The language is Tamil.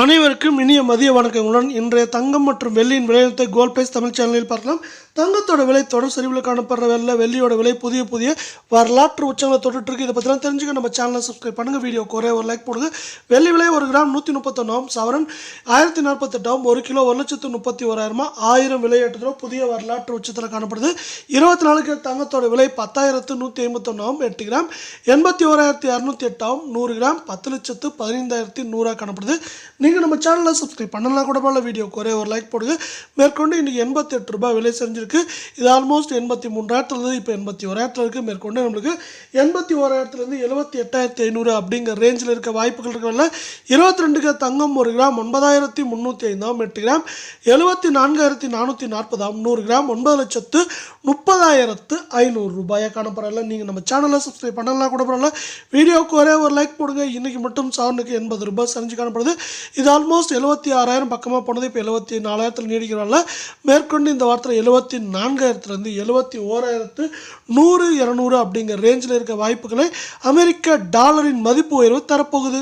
அனைவருக்கும் இனிய மதிய வணக்கங்களுடன் இன்றைய தங்கம் மற்றும் வெள்ளியின் விலையத்தை கோல்ட் பிரைஸ் தமிழ் சேனலில் பார்க்கலாம். தங்கத்தோட விலை தொடர் சரிவில் காணப்படுற வெள்ளியோட விலை புதிய வரலாற்று உச்சங்களை தொட்டுட்டு இருக்கு. இதை பற்றிலாம் தெரிஞ்சுக்க நம்ம சேனலை சப்ஸ்கிரைப் பண்ணுங்க. வீடியோக்கு ஒரே ஒரு லைக் போடுங்க. வெள்ளி விலை 1 கிராம் 131 சவரன் 1048 1 கிலோ 1,31,000 1000 விலையேற்றத்தில் புதிய வரலாற்று உச்சத்தில் காணப்படுது. 24 கேரட் தங்கத்தோட விலை 10,151 8 கிராம் 81,208 100 கிராம் 10,15,100 காணப்படுது. நீங்கள் நம்ம சேனலில் சப்ஸ்கிரைப் பண்ணலாம் கூட போல வீடியோக்கு ஒரே ஒரு லைக் போடுங்க. மேற்கொண்டு இன்றைக்கி 88 ரூபாய் விலை செஞ்சுருக்கு. இது ஆல்மோஸ்ட் 83,000 இப்போ 81,000 இருக்குது. மேற்கொண்டு நம்மளுக்கு 81,000 78,500 அப்படிங்கிற ரேஞ்சில் இருக்க வாய்ப்புகள் இருக்கவில்லை. 22 தங்கம் 1 கிராம் 9,305 8 கிராம் 74,440 100 கிராம் 9,30,500 ரூபாயை காணப்படல. நீங்கள் நம்ம சேனலை சப்ஸ்கிரைப் பண்ணலாம் கூட போல வீடியோக்கு ஒரே ஒரு லைக் போடுங்க. இன்றைக்கி மட்டும் சவரனுக்கு 80 ரூபாய் சரிஞ்சு காணப்படுது. இது ஆல்மோஸ்ட் 76,000 பக்கமாக போனது. இப்போ 74,000 நீடிக்கிறாங்க. மேற்கொண்டு இந்த வாரத்தில் 74,000 71,100 100 200 அப்படிங்கிற ரேஞ்சில் இருக்க வாய்ப்புகளை அமெரிக்க டாலரின் மதிப்பு உயர்வு தரப்போகுது.